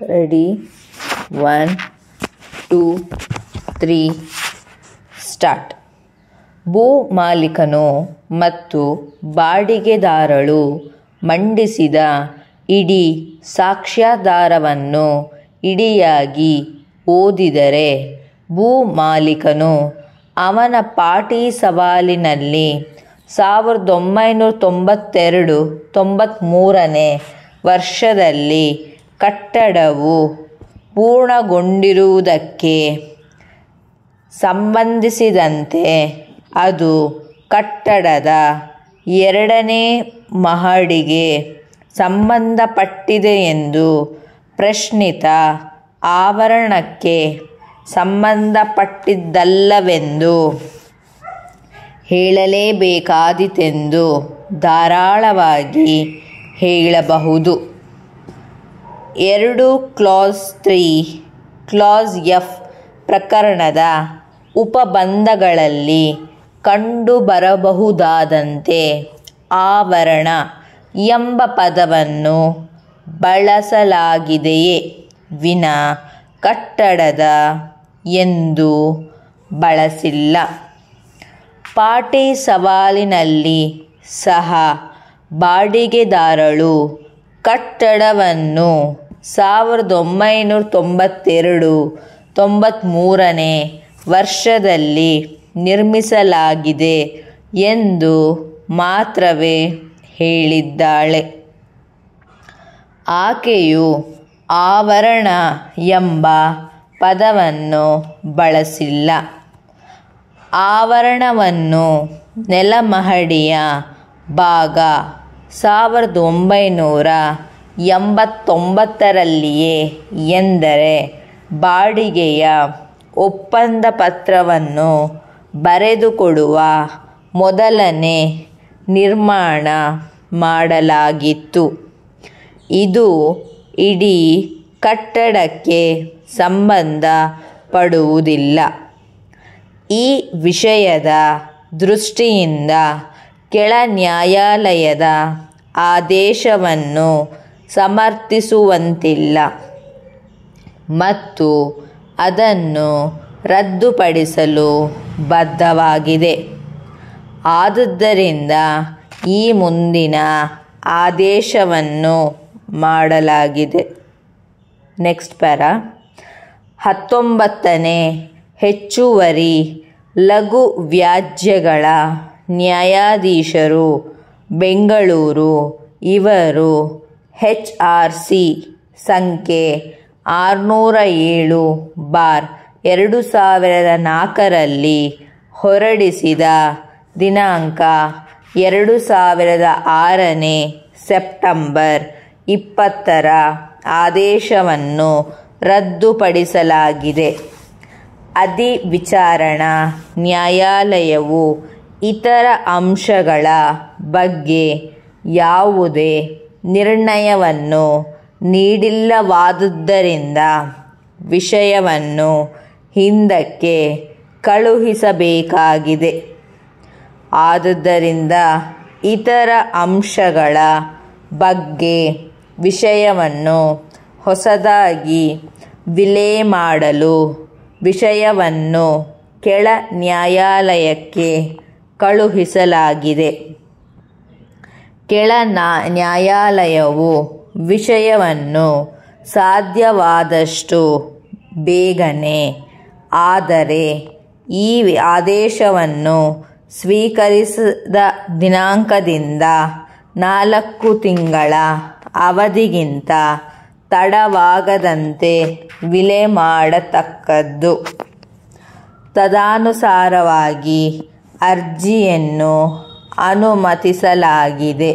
Ready 1 2 3 start. ಭೂ ಮಾಲೀಕನು ಮತ್ತು ಬಾಡಿಗೆದಾರಳು ಮಂಡಿಸಿದ ಇಡೀ ಸಾಕ್ಷ್ಯಾಧಾರವನ್ನು ಇಡಿಯಾಗಿ ಓದಿದರೆ ಭೂ ಮಾಲೀಕನು ಅವನ ಪಾಟಿ ಸವಾಲಿನಲ್ಲಿ 1992-93ನೇ ವರ್ಷದಲ್ಲಿ ಕಟ್ಟಡವು ಪೂರ್ಣಗೊಂಡಿರುವುದಕ್ಕೆ ಸಂಬಂಧಿಸಿದಂತೆ ಅದು ಕಟ್ಟಡದ 2ನೇ ಮಹಡಿಗೆ ಸಂಬಂಧಪಟ್ಟಿದೆಯೆಂದು ಪ್ರಶ್ನಿತ ಆವರಣಕ್ಕೆ ಸಂಬಂಧಪಟ್ಟಿದ್ದಲ್ಲವೆಂದು ಹೇಳಲೇಬೇಕಾದೀತೆಂದು ಧಾರಾಳವಾಗಿ ಹೇಳಬಹುದು. 2 ಕ್ಲಾಸ್ 3 ಕ್ಲಾಸ್ ಎಫ್ ಪ್ರಕರಣದ ಉಪಬಂಧಗಳಲ್ಲಿ ಕಂಡುಬರಬಹುದಾದಂತೆ ಆವರಣ ಎಂಬ ಪದವನ್ನು ಬಳಸಲಾಗಿದೆಯೇ ವಿನಾ ಕಟ್ಟಡದ ಎಂದು ಬಳಸಿಲ್ಲ. ಪಾಟಿ ಸವಾಲಿನಲ್ಲಿ ಸಹ ಬಾಡಿಗೆದಾರಳು ಕಟ್ಟಡವನ್ನು 1992-93ನೇ ವರ್ಷದಲ್ಲಿ ನಿರ್ಮಿಸಲಾಗಿದೆ ಎಂದು ಮಾತ್ರವೇ ಹೇಳಿದ್ದಾಳೆ. ಆಕೆಯು ಆವರಣ ಎಂಬ ಪದವನ್ನು ಬಳಸಿಲ್ಲ. ಆವರಣವನ್ನು ನೆಲಮಹಡಿಯ ಭಾಗ 1989ರಲ್ಲಿಯೇ ಎಂದರೆ ಬಾಡಿಗೆಯ ಒಪ್ಪಂದ ಪತ್ರವನ್ನು ಬರೆದುಕೊಡುವ ಮೊದಲನೇ ನಿರ್ಮಾಣ ಮಾಡಲಾಗಿತ್ತು. ಇದು ಇಡೀ ಕಟ್ಟಡಕ್ಕೆ ಸಂಬಂಧ ಪಡುವುದಿಲ್ಲ. ಈ ವಿಷಯದ ದೃಷ್ಟಿಯಿಂದ ಕೆಳ ನ್ಯಾಯಾಲಯದ ಆದೇಶವನ್ನು ಸಮರ್ಥಿಸುವಂತಿಲ್ಲ ಮತ್ತು ಅದನ್ನು ರದ್ದುಪಡಿಸಲು ಬದ್ಧವಾಗಿದೆ. ಆದುದರಿಂದ ಈ ಮುಂದಿನ ಆದೇಶವನ್ನು ಮಾಡಲಾಗಿದೆ. Next para. 19ನೇ ಹೆಚ್ಚುವರಿ ಲಘು ವ್ಯಾಜ್ಯಗಳ ನ್ಯಾಯಾಧೀಶರು, ಬೆಂಗಳೂರು ಇವರು HRC ಸಂಖ್ಯೆ 607/2004ರಲ್ಲಿ ಹೊರಡಿಸಿದ ದಿನಾಂಕ 2006ನೇ ಸೆಪ್ಟೆಂಬರ್ 20ರ ಆದೇಶವನ್ನು ರದ್ದುಪಡಿಸಲಾಗಿದೆ. ಅಧಿವಿಚಾರಣಾ ನ್ಯಾಯಾಲಯವು ಇತರ ಅಂಶಗಳ ಬಗ್ಗೆ ಯಾವುದೇ ನಿರ್ಣಯವನ್ನು ನೀಡಿಲ್ಲವಾದುದರಿಂದ ವಿಷಯವನ್ನು ಹಿಂದಕ್ಕೆ ಕಳುಹಿಸಬೇಕಾಗಿದೆ. ಆದುದರಿಂದ ಇತರ ಅಂಶಗಳ ಬಗ್ಗೆ ವಿಷಯವನ್ನು ಹೊಸದಾಗಿ ವಿಲೇ ಮಾಡಲು ವಿಷಯವನ್ನು ಕೆಳ ನ್ಯಾಯಾಲಯಕ್ಕೆ ಕಳುಹಿಸಲಾಗಿದೆ. ಕೆಳ ನ್ಯಾಯಾಲಯವು ವಿಷಯವನ್ನು ಸಾಧ್ಯವಾದಷ್ಟು ಬೇಗನೆ, ಆದರೆ ಈ ಆದೇಶವನ್ನು ಸ್ವೀಕರಿಸಿದ ದಿನಾಂಕದಿಂದ 4 ತಿಂಗಳ ಅವಧಿಗಿಂತ ತಡವಾಗದಂತೆ ವಿಲೇ ಮಾಡತಕ್ಕದ್ದು. ತದನುಸಾರವಾಗಿ ಅರ್ಜಿಯನ್ನು ಅನುಮತಿಸಲಾಗಿದೆ.